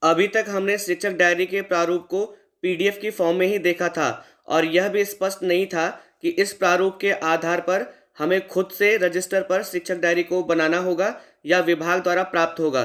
अभी तक हमने शिक्षक डायरी के प्रारूप को पीडीएफ की फॉर्म में ही देखा था और यह भी स्पष्ट नहीं था कि इस प्रारूप के आधार पर हमें खुद से रजिस्टर पर शिक्षक डायरी को बनाना होगा या विभाग द्वारा प्राप्त होगा।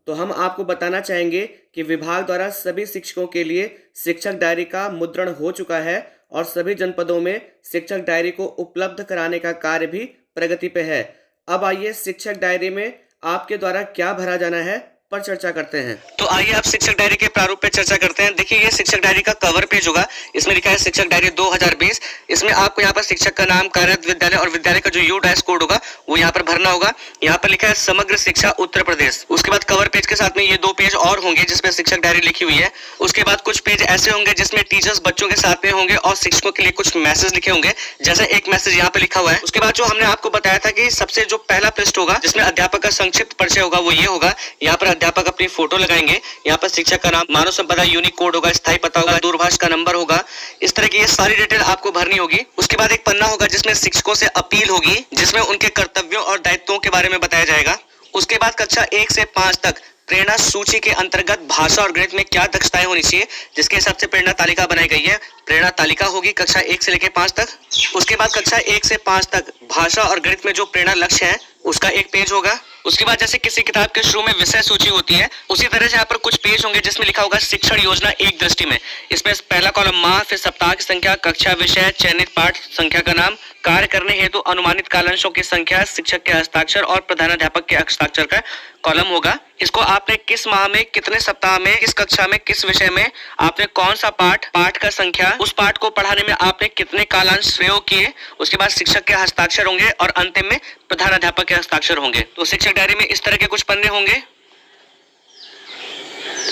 तो हम आपको बताना चाहेंगे कि विभाग द्वारा सभी शिक्षकों के लिए शिक्षक डायरी का मुद्रण हो चुका है और सभी जनपदों में शिक्षक डायरी को उपलब्ध कराने का कार्य भी प्रगति पे है। अब आइए शिक्षक डायरी में आपके द्वारा क्या भरा जाना है पर चर्चा करते हैं। तो आइए आप शिक्षक डायरी के प्रारूप पे चर्चा करते हैं। देखिए ये शिक्षक डायरी का कवर पेज होगा, इसमें लिखा है शिक्षक डायरी 2020। इसमें आपको यहाँ पर शिक्षक का नाम, कार्यरत विद्यालय और विद्यालय का जो यूडाइस कोड होगा वो यहाँ पर भरना होगा। यहाँ पर लिखा है समग्र शिक्षा उत्तर प्रदेश। उसके बाद कवर पेज के साथ में ये 2 पेज और होंगे जिसपे शिक्षक डायरी लिखी हुई है। उसके बाद कुछ पेज ऐसे होंगे जिसमें टीचर्स बच्चों के साथ में होंगे और शिक्षकों के लिए कुछ मैसेज लिखे होंगे, जैसे एक मैसेज यहाँ पे लिखा हुआ है। उसके बाद जो हमने आपको बताया था कि सबसे जो पहला पृष्ठ होगा जिसमें अध्यापक का संक्षिप्त परिचय होगा वो ये होगा। यहाँ पर अध्यापक अपनी फोटो लगाएंगे, यहाँ पर शिक्षक का नाम, मानव संपदा यूनिक कोड होगा, स्थायी पता होगा, दूरभाष का नंबर होगा। इस तरह की ये सारी डिटेल आपको भरनी होगी। उसके बाद एक पन्ना होगा जिसमें शिक्षकों से अपील होगी, जिसमें उनके कर्तव्यों और दायित्वों के बारे में बताया जाएगा। उसके बाद कक्षा 1 से 5 तक प्रेरणा सूची के अंतर्गत भाषा और गणित में क्या दक्षताएं होनी चाहिए, जिसके हिसाब से प्रेरणा तालिका बनाई गई है। प्रेरणा तालिका होगी कक्षा 1 से लेकर 5 तक। उसके बाद कक्षा 1 से 5 तक भाषा और गणित में जो प्रेरणा लक्ष्य है उसका एक पेज होगा। उसके बाद जैसे किसी किताब के शुरू में विषय सूची होती है, उसी तरह से यहाँ पर कुछ पेज होंगे जिसमें लिखा होगा शिक्षण योजना एक दृष्टि में। इसमें पहला कॉलम माह, फिर सप्ताह की संख्या, कक्षा विषय, चयनित पाठ संख्या का नाम, कार्य करने हेतु अनुमानित कालांशों की संख्या, शिक्षक के हस्ताक्षर और प्रधानाध्यापक के हस्ताक्षर का कॉलम होगा। इसको आपने किस माह में, कितने सप्ताह में, किस कक्षा में, किस विषय में आपने कौन सा पाठ का संख्या, उस पाठ को पढ़ाने में आपने कितने कालांश प्रयोग किए, उसके बाद शिक्षक के हस्ताक्षर होंगे और अंतिम में प्रधानाध्यापक के हस्ताक्षर होंगे। तो शिक्षक डायरी में इस तरह के कुछ पन्ने होंगे।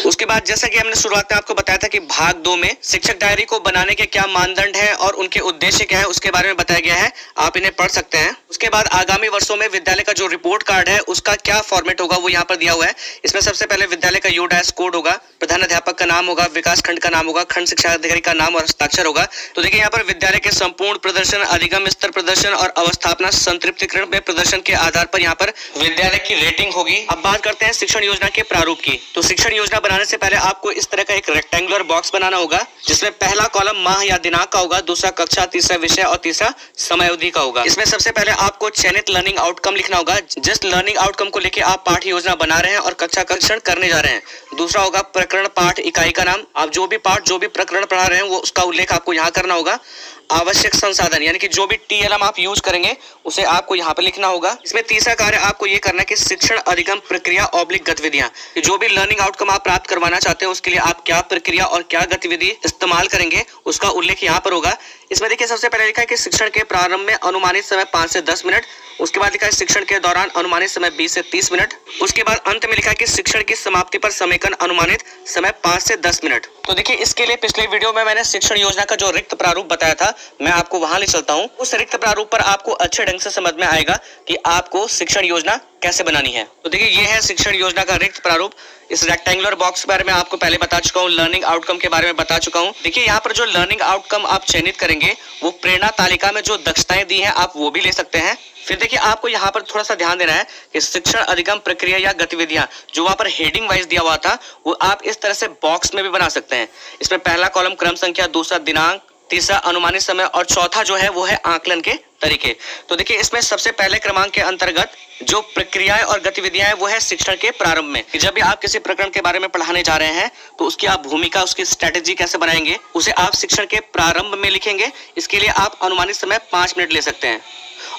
उसके बाद जैसा कि हमने शुरुआत में आपको बताया था कि भाग 2 में शिक्षक डायरी को बनाने के क्या मानदंड है और उनके उद्देश्य क्या है उसके बारे में बताया गया है, आप इन्हें पढ़ सकते हैं। उसके बाद आगामी वर्षों में विद्यालय का जो रिपोर्ट कार्ड है उसका क्या फॉर्मेट होगा वो यहाँ पर दिया हुआ है। इसमें सबसे पहले विद्यालय का यूडाइस कोड होगा, प्रधानाध्यापक का नाम होगा, विकास खंड का नाम होगा, खंड शिक्षा अधिकारी का नाम और हस्ताक्षर होगा। तो देखिए यहाँ पर विद्यालय के संपूर्ण प्रदर्शन, अधिगम स्तर प्रदर्शन और अवस्थापना संतृप्तिकरण में प्रदर्शन के आधार पर यहाँ पर विद्यालय की रेटिंग होगी। अब बात करते हैं शिक्षण योजना के प्रारूप की। तो शिक्षण योजना बनाने से पहले आपको इस तरह का एक रेक्टेंगुलर बॉक्स बनाना होगा जिसमें पहला कॉलम माह या दिनांक का होगा, दूसरा कक्षा, तीसरा विषय और तीसरा समय अवधि का होगा। इसमें सबसे पहले आपको चयनित लर्निंग आउटकम लिखना होगा, जिस लर्निंग आउटकम को लेके आप पाठ योजना बना रहे हैं और कक्षा कक्षण करने जा रहे हैं। दूसरा होगा प्रकरण पाठ इकाई का नाम, आप जो भी पाठ, जो भी प्रकरण पढ़ा रहे हैं वो उसका उल्लेख आपको यहाँ करना होगा। आवश्यक संसाधन यानी कि जो भी टीएलएम आप यूज करेंगे उसे आपको यहाँ पे लिखना होगा। इसमें तीसरा कार्य आपको ये करना है कि शिक्षण अधिगम प्रक्रिया ऑब्लिक गतिविधियां, जो भी लर्निंग आउटकम आप प्राप्त करवाना चाहते हैं उसके लिए आप क्या प्रक्रिया और क्या गतिविधि इस्तेमाल करेंगे उसका उल्लेख यहाँ पर होगा। इसमें देखिए सबसे पहले लिखा है कि शिक्षण के प्रारंभ में अनुमानित समय 5 से 10 मिनट, उसके बाद लिखा है शिक्षण के दौरान अनुमानित समय 20 से 30 मिनट, उसके बाद अंत में लिखा है कि शिक्षण की समाप्ति पर समेकन अनुमानित समय 5 से 10 मिनट। तो देखिए इसके लिए पिछले वीडियो में मैंने शिक्षण योजना का जो रिक्त प्रारूप बताया था, मैं आपको वहां ले चलता हूं। उस रिक्त प्रारूप पर आपको अच्छे ढंग से समझ में आएगा कि आपको शिक्षण योजना कैसे बनानी है। तो देखिए ये है शिक्षण योजना का रिक्त प्रारूप। इस रेक्टेंगुलर बॉक्स के बारे में आपको पहले बता चुका हूँ, लर्निंग आउटकम के बारे में बता चुका हूँ। देखिए यहाँ पर जो लर्निंग आउटकम आप चयनित करेंगे वो प्रेरणा तालिका में जो दक्षताएं दी हैं आप वो भी ले सकते हैं। फिर देखिए आपको यहाँ पर थोड़ा सा ध्यान देना है कि शिक्षण अधिगम प्रक्रिया या गतिविधियां, जो वहां पर हेडिंग वाइज दिया हुआ था वो आप इस तरह से बॉक्स में भी बना सकते हैं। इसमें पहला कॉलम क्रम संख्या, दूसरा दिनांक, तीसरा अनुमानित समय और चौथा जो है वो है आकलन के तरीके। तो देखिए इसमें सबसे पहले क्रमांक के अंतर्गत जो प्रक्रियाएं और गतिविधियां हैं वो है शिक्षण के प्रारंभ में। जब भी आप किसी प्रकरण के बारे में पढ़ाने जा रहे हैं तो उसकी आप भूमिका, उसकी स्ट्रेटेजी कैसे बनाएंगे उसे आप शिक्षण के प्रारंभ में लिखेंगे। इसके लिए आप अनुमानित समय 5 मिनट ले सकते हैं।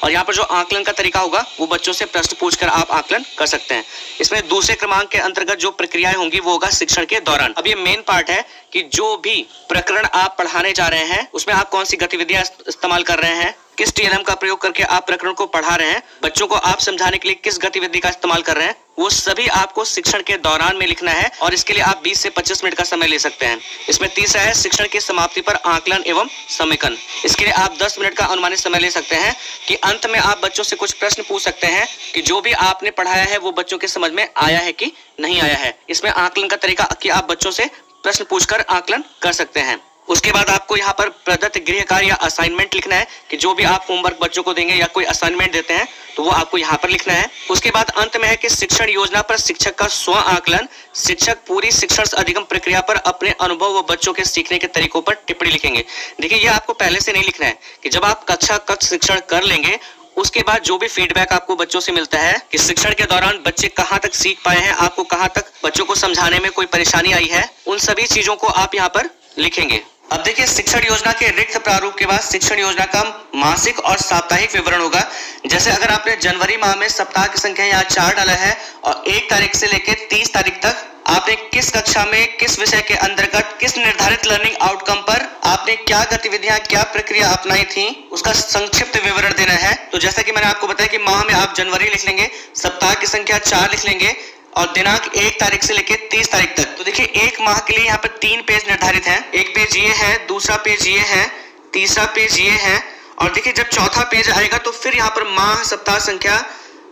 और यहाँ पर जो आकलन का तरीका होगा वो बच्चों से प्रश्न पूछकर आप आकलन कर सकते हैं। इसमें दूसरे क्रमांक के अंतर्गत जो प्रक्रियाएं होंगी वो होगा शिक्षण के दौरान। अब ये मेन पार्ट है कि जो भी प्रकरण आप पढ़ाने जा रहे हैं उसमें आप कौन सी गतिविधियां इस्तेमाल कर रहे हैं, किस टीएलएम का प्रयोग करके आप प्रकरण को पढ़ा रहे हैं, बच्चों को आप समझाने के लिए किस गतिविधि का इस्तेमाल कर रहे हैं, वो सभी आपको शिक्षण के दौरान में लिखना है। और इसके लिए आप 20 से 25 मिनट का समय ले सकते हैं। इसमें तीसरा है शिक्षण की समाप्ति पर आकलन एवं समेकन। इसके लिए आप 10 मिनट का अनुमानित समय ले सकते हैं कि अंत में आप बच्चों से कुछ प्रश्न पूछ सकते हैं कि जो भी आपने पढ़ाया है वो बच्चों के समझ में आया है कि नहीं आया है। इसमें आकलन का तरीका कि आप बच्चों से प्रश्न पूछकर आकलन कर सकते हैं। उसके बाद आपको यहाँ पर प्रदत्त गृह कार्य या असाइनमेंट लिखना है कि जो भी आप होमवर्क बच्चों को देंगे या कोई असाइनमेंट देते हैं तो वो आपको यहाँ पर लिखना है। उसके बाद अंत में है कि शिक्षण योजना पर शिक्षक का स्व आकलन। शिक्षक पूरी शिक्षण अधिगम प्रक्रिया पर अपने अनुभव व बच्चों के सीखने के तरीकों पर टिप्पणी लिखेंगे। देखिए ये आपको पहले से नहीं लिखना है कि जब आप कक्ष शिक्षण कर लेंगे उसके बाद जो भी फीडबैक आपको बच्चों से मिलता है कि शिक्षण के दौरान बच्चे कहाँ तक सीख पाए हैं, आपको कहाँ तक बच्चों को समझाने में कोई परेशानी आई है, उन सभी चीजों को आप यहाँ पर लिखेंगे। अब देखिए शिक्षण योजना के रिक्त प्रारूप के बाद शिक्षण योजना का मासिक और साप्ताहिक विवरण होगा। जैसे अगर आपने जनवरी माह में सप्ताह की संख्या यहाँ 4 डाला है और 1 तारीख से लेकर 30 तारीख तक आपने किस कक्षा में किस विषय के अंतर्गत किस निर्धारित लर्निंग आउटकम पर आपने क्या गतिविधियां क्या प्रक्रिया अपनाई थी उसका संक्षिप्त विवरण देना है। तो जैसा कि मैंने आपको बताया कि माह में आप जनवरी लिख लेंगे, सप्ताह की संख्या 4 लिख लेंगे और दिनांक 1 तारीख से लेकर 30 तारीख तक। तो देखिए एक माह के लिए यहाँ पर 3 पेज निर्धारित हैं। एक पेज ये है, दूसरा पेज ये है, तीसरा पेज ये है और देखिए जब चौथा पेज आएगा तो फिर यहाँ पर माह, सप्ताह संख्या,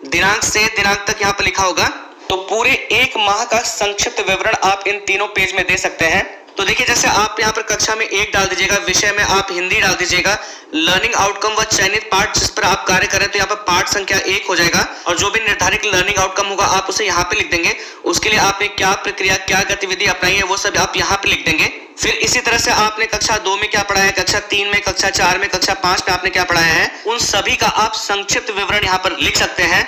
दिनांक से दिनांक तक यहाँ पर लिखा होगा। तो पूरे 1 माह का संक्षिप्त विवरण आप इन तीनों पेज में दे सकते हैं। तो देखिए जैसे आप यहाँ पर कक्षा में 1 डाल दीजिएगा, विषय में आप हिंदी डाल दीजिएगा, लर्निंग आउटकम व चयनित पाठ जिस पर आप कार्य करें तो यहाँ पर पाठ संख्या 1 हो जाएगा और जो भी निर्धारित लर्निंग आउटकम होगा आप उसे यहाँ पे लिख देंगे। उसके लिए आपने क्या प्रक्रिया क्या गतिविधि अपनाई है वो सब आप यहाँ पे लिख देंगे। फिर इसी तरह से आपने कक्षा 2 में क्या पढ़ाया है, कक्षा 3 में, कक्षा 4 में, कक्षा 5 में आपने क्या पढ़ाया है, उन सभी का आप संक्षिप्त विवरण यहाँ पर लिख सकते हैं।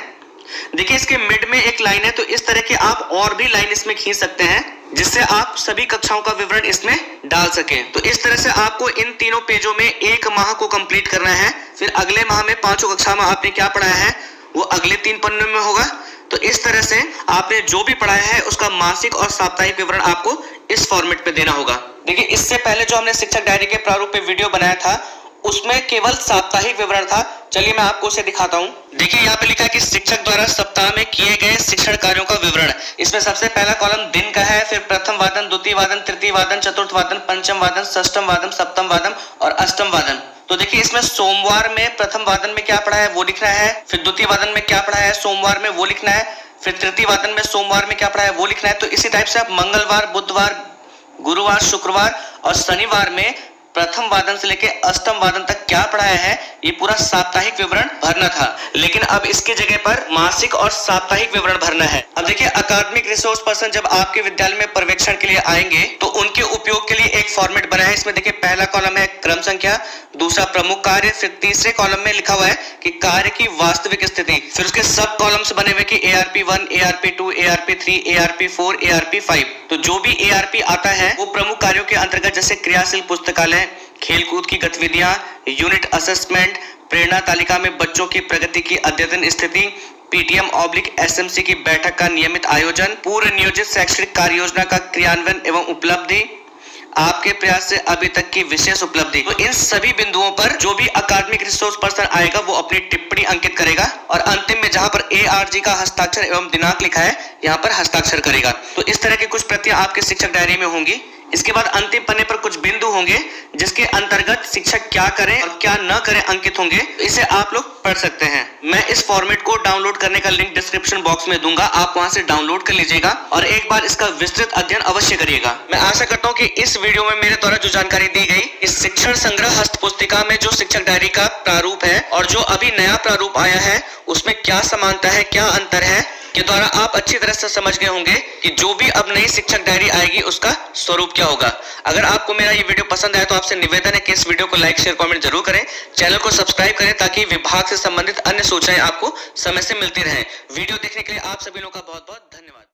देखिए इसके मिड में एक लाइन है तो इस तरह के आप और भी लाइन इसमें खींच सकते हैं जिससे आप सभी कक्षाओं का विवरण इसमें डाल सकें। तो इस तरह से आपको इन तीनों पेजों में 1 माह को कंप्लीट करना है। फिर अगले माह में 5 कक्षा में आपने क्या पढ़ाया है वो अगले 3 पन्नों में होगा। तो इस तरह से आपने जो भी पढ़ाया है उसका मासिक और साप्ताहिक विवरण आपको इस फॉर्मेट पे देना होगा। देखिए इससे पहले जो हमने शिक्षक डायरी के प्रारूप पे वीडियो बनाया था उसमें केवल साप्ताहिक विवरण था। चलिए मैं आपको उसे दिखाता हूँ। देखिए यहाँ पे लिखा है कि शिक्षक द्वारा सप्ताह में किए गए शिक्षण कार्यों का विवरण। इसमें सबसे पहला कॉलम दिन का है, फिर प्रथम वादन, द्वितीय वादन, तृतीय वादन, चतुर्थ वादन, पंचम वादन, षष्ठम वादन, सप्तम वादन और अष्टम वादन। तो देखिए इसमें सोमवार में प्रथम वादन में क्या पढ़ा है वो लिखना है, फिर द्वितीय वादन में क्या पढ़ा है सोमवार में वो लिखना है, फिर तृतीय वादन में सोमवार में क्या पढ़ा है वो लिखना है। तो इसी टाइप से आप मंगलवार, बुधवार, गुरुवार, शुक्रवार और शनिवार में प्रथम वादन से लेकर अष्टम वादन तक क्या पढ़ाया है ये पूरा साप्ताहिक विवरण भरना था। लेकिन अब इसके जगह पर मासिक और साप्ताहिक विवरण भरना है। अब देखिए अकादमिक रिसोर्स पर्सन जब आपके विद्यालय में पर्यवेक्षण के लिए आएंगे तो उनके उपयोग के लिए एक फॉर्मेट बना है। इसमें देखिए पहला कॉलम है क्रम संख्या, दूसरा प्रमुख कार्य, फिर तीसरे कॉलम में लिखा हुआ है कि कार्य की वास्तविक स्थिति, फिर उसके सब कॉलम्स बने हुए कि ARP1, ARP2, ARP3, ARP4, ARP5। तो जो भी ARP आता है वो प्रमुख कार्यों के अंतर्गत जैसे क्रियाशील पुस्तकालय, खेलकूद की गतिविधियां, यूनिट असेसमेंट, प्रेरणा तालिका में बच्चों की प्रगति की अद्यतन स्थिति, PTM/SMC की बैठक का नियमित आयोजन, पूर्व नियोजित शैक्षणिक कार्य योजना का क्रियान्वयन एवं उपलब्धि, आपके प्रयास से अभी तक की विशेष उपलब्धि। तो इन सभी बिंदुओं पर जो भी अकादमिक रिसोर्स पर्सन आएगा वो अपनी टिप्पणी अंकित करेगा और अंतिम में जहां पर ARG का हस्ताक्षर एवं दिनांक लिखा है यहाँ पर हस्ताक्षर करेगा। तो इस तरह की कुछ प्रतियां आपके शिक्षक डायरी में होंगी। इसके बाद अंतिम पन्ने पर कुछ बिंदु होंगे जिसके अंतर्गत शिक्षक क्या करें और क्या न करें अंकित होंगे। इसे आप लोग पढ़ सकते हैं। मैं इस फॉर्मेट को डाउनलोड करने का लिंक डिस्क्रिप्शन बॉक्स में दूंगा, आप वहां से डाउनलोड कर लीजिएगा और एक बार इसका विस्तृत अध्ययन अवश्य करिएगा। मैं आशा करता हूँ कि इस वीडियो में मेरे द्वारा जो जानकारी दी गई इस शिक्षण संग्रह हस्त पुस्तिका में जो शिक्षक डायरी का प्रारूप है और जो अभी नया प्रारूप आया है उसमें क्या समानता है, क्या अंतर है, के द्वारा आप अच्छी तरह से समझ गए होंगे कि जो भी अब नई शिक्षक डायरी आएगी उसका स्वरूप क्या होगा। अगर आपको मेरा ये वीडियो पसंद आया तो आपसे निवेदन है कि इस वीडियो को लाइक, शेयर, कमेंट जरूर करें। चैनल को सब्सक्राइब करें ताकि विभाग से संबंधित अन्य सूचनाएं आपको समय से मिलती रहें। वीडियो देखने के लिए आप सभी लोगों का बहुत बहुत धन्यवाद।